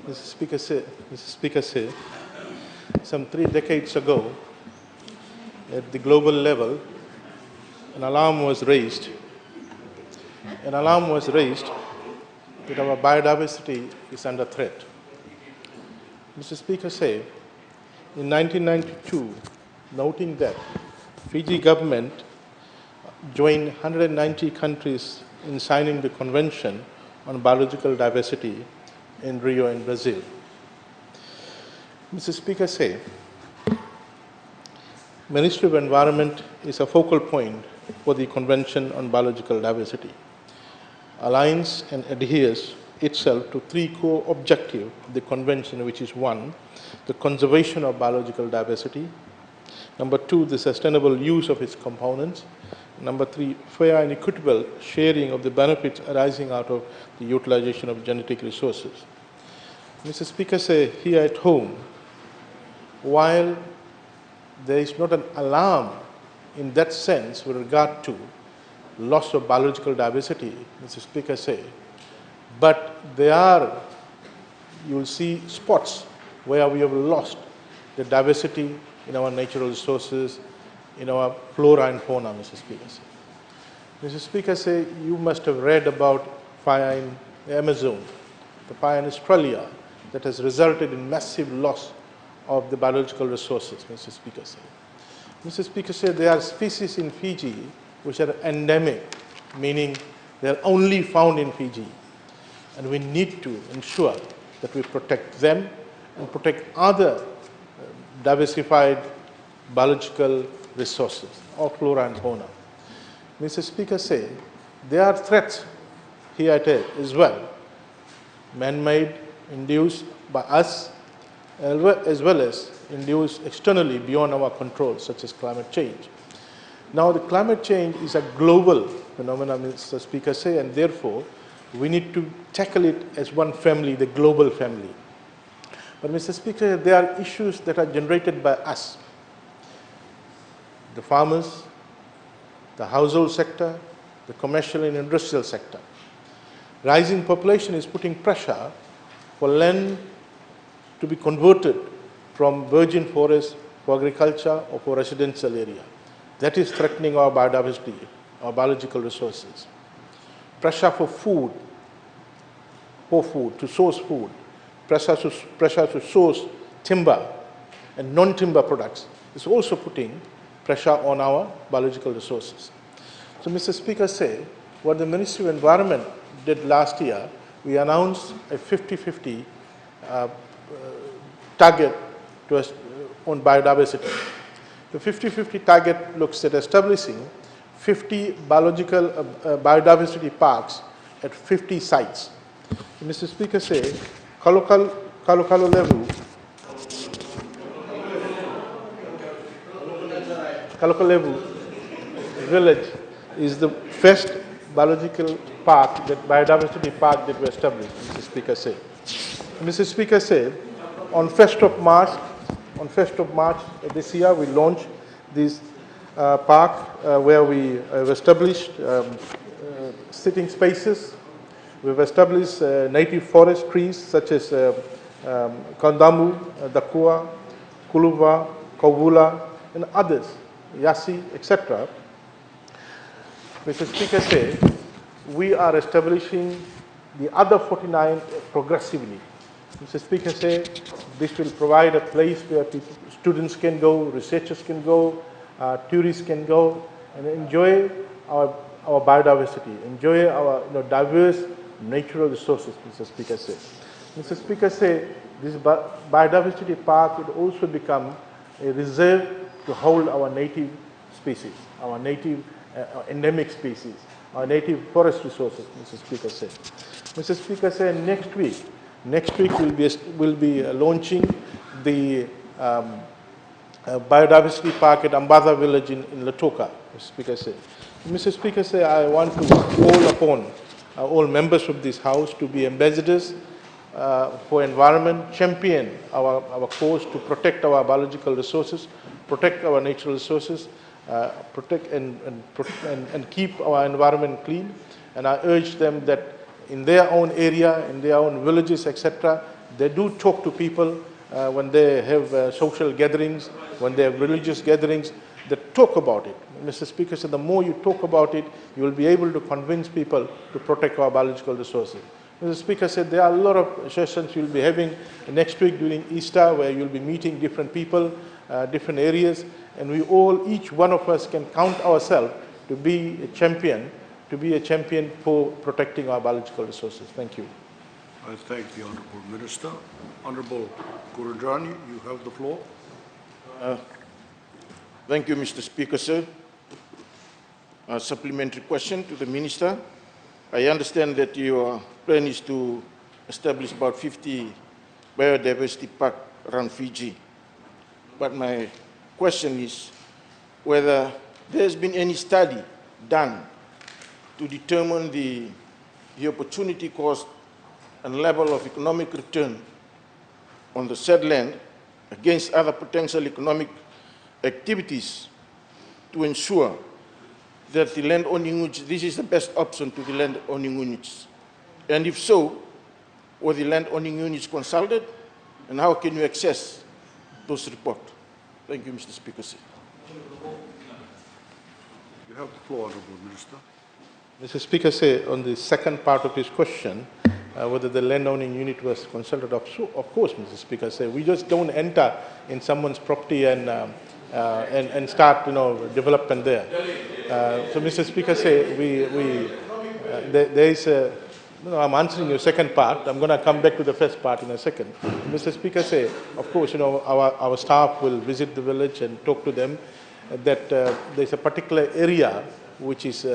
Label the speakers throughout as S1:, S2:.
S1: Mr. Speaker, some 3 decades ago, at the global level, an alarm was raised. An alarm was raised that our biodiversity is under threat. Mr. Speaker, in 1992, noting that Fiji government joined 190 countries in signing the Convention on Biological Diversity in Rio in Brazil. Mr. Speaker, Ministry of Environment is a focal point for the Convention on Biological Diversity. Aligns and adheres itself to three core objectives of the Convention, which is 1, the conservation of biological diversity; number 2, the sustainable use of its components; number 3, fair and equitable sharing of the benefits arising out of the utilization of genetic resources. Mr. Speaker, here at home, while there is not an alarm in that sense with regard to loss of biological diversity, Mr. Speaker, but there are, you will see spots where we have lost the diversity in our natural resources, in our flora and fauna, Mr. Speaker. Mr. Speaker, you must have read about fire in the Amazon, the fire in Australia that has resulted in massive loss of the biological resources, Mr. Speaker. Mr. Speaker, there are species in Fiji which are endemic, meaning they are only found in Fiji. And we need to ensure that we protect them and protect other diversified biological resources, or flora and fauna. Mr. Speaker, there are threats here at as well, man-made, induced by us, as well as induced externally beyond our control, such as climate change. Now, the climate change is a global phenomenon, Mr. Speaker, and therefore, we need to tackle it as one family, the global family. But, Mr. Speaker, there are issues that are generated by us, the farmers, the household sector, the commercial and industrial sector. Rising population is putting pressure for land to be converted from virgin forest for agriculture or for residential area. That is threatening our biodiversity, our biological resources. Pressure for food, to source food, pressure to source timber and non-timber products is also putting pressure on our biological resources. So, Mr. Speaker, what the Ministry of Environment did last year, we announced a 50-50 target on biodiversity. The 50-50 target looks at establishing 50 biological biodiversity parks at 50 sites. Mr. Speaker, Kalokolevu Village is the first biological park, biodiversity park that we established, Mr. Speaker. Mr. Speaker, on 1st of March this year, we launched this park where we have established sitting spaces. We've established native forest trees such as Kandamu, Dakua, Kuluva, Kovula, and others, Yasi, etc. Mr. Speaker, we are establishing the other 49 progressively. Mr. Speaker, this will provide a place where students can go, researchers can go, tourists can go and enjoy our biodiversity, enjoy our diverse natural resources, Mr. Speaker. Mr. Speaker, this biodiversity park will also become a reserve to hold our native species, our native endemic species, our native forest resources, Mr. Speaker. Mr. Speaker, next week we'll be launching the biodiversity park at Ambada Village in Latoka, Mr. Speaker. Mr. Speaker, I want to call upon all members of this House to be ambassadors for environment, champion our cause to protect our biological resources, protect our natural resources, protect and keep our environment clean. And I urge them that in their own area, in their own villages, etc., They do talk to people when they have social gatherings, when they have religious gatherings. They talk about it. Mr. Speaker said the more you talk about it, you will be able to convince people to protect our biological resources. Mr. Speaker said there are a lot of sessions you'll be having next week during Easter where you'll be meeting different people, different areas, and we all, each one of us can count ourselves to be a champion for protecting our biological resources. Thank you.
S2: I thank the Honourable Minister. Honourable Kurandrani, you have the floor.
S3: Thank you, Mr. Speaker, sir. A supplementary question to the Minister. I understand that your plan is to establish about 50 biodiversity parks around Fiji. But my question is whether there has been any study done to determine the opportunity cost and level of economic return on the said land against other potential economic activities to ensure that the land-owning units, this is the best option to the land-owning units. And if so, were the land-owning units consulted, and how can you access those reports? Thank you, Mr. Speaker.
S2: You have the floor, Honourable Minister.
S1: Mr. Speaker, on the second part of his question, whether the land-owning unit was consulted, of course, Mr. Speaker, we just don't enter in someone's property and start, development there. So, Mr. Speaker, there is a. I'm answering your second part. I'm going to come back to the first part in a second. Mr. Speaker, of course, our staff will visit the village and talk to them that there's a particular area which is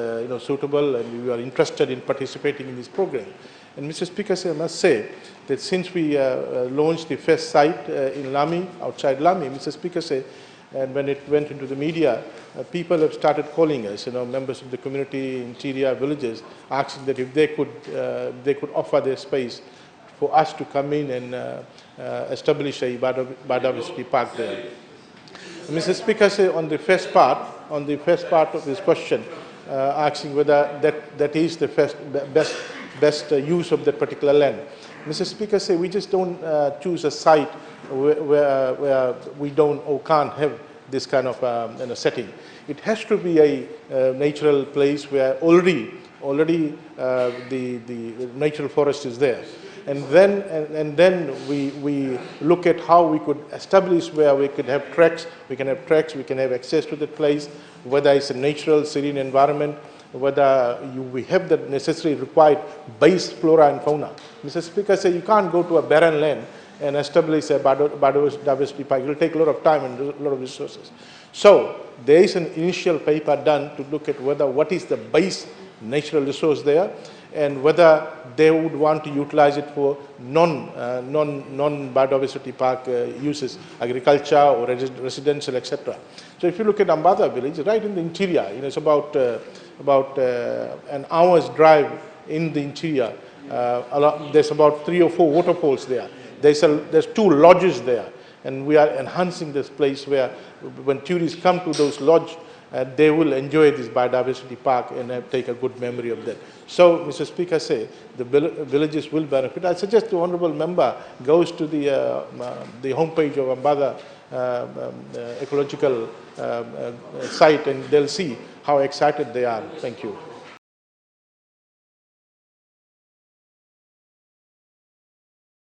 S1: suitable, and we are interested in participating in this program. And Mr. Speaker, I must say that since we launched the first site in Lami, outside Lami, Mr. Speaker, and when it went into the media, people have started calling us, members of the community, interior villages, asking that if they could offer their space for us to come in and establish a biodiversity park there. Mr. Speaker, on the first part of this question, asking whether that is the best use of that particular land. Mr. Speaker, we just don't choose a site where we don't or can't have this kind of setting. It has to be a natural place where already the natural forest is there. And then we look at how we could establish where we could have tracks, we can have access to the place, whether it's a natural, serene environment, whether we have the necessary required base flora and fauna. Mr. Speaker, you can't go to a barren land and establish a biodiversity park. It will take a lot of time and a lot of resources. So there is an initial paper done to look at what is the base natural resource there, and whether they would want to utilize it for non-biodiversity park uses, agriculture or residential, etc. So if you look at Ambada village, right in the interior, it's about an hour's drive in the interior. There's about 3 or 4 waterfalls there. There's 2 lodges there, and we are enhancing this place where when tourists come to those lodges, they will enjoy this biodiversity park and take a good memory of that. So, Mr. Speaker, the villages will benefit. I suggest the honourable member goes to the homepage of Ambada ecological site, and they'll see how excited they are. Thank you.